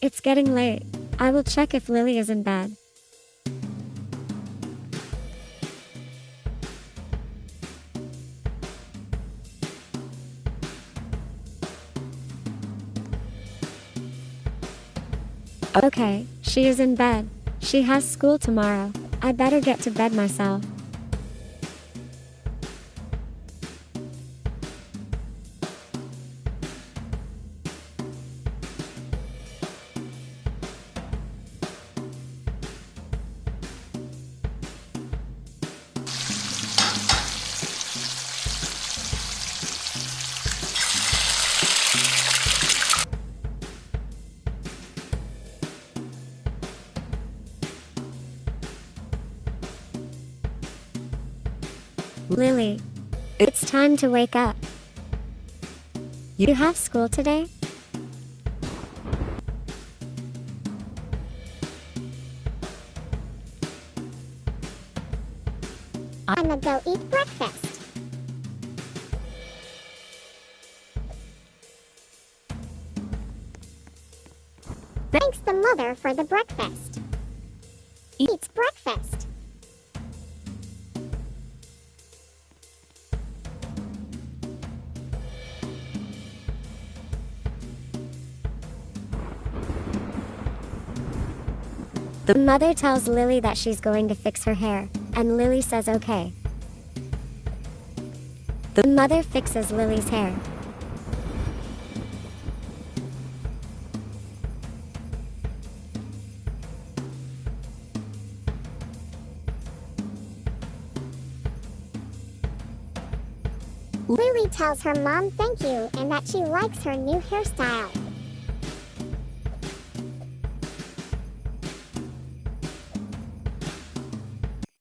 It's getting late. I will check if Lily is in bed. Okay, she is in bed. She has school tomorrow. I better get to bed myself. Lily, it's time to wake up. You have school today? I'ma go eat breakfast. Thanks the mother for the breakfast. Eats breakfast. The mother tells Lily that she's going to fix her hair, and Lily says okay. The mother fixes Lily's hair. Lily tells her mom thank you and that she likes her new hairstyle.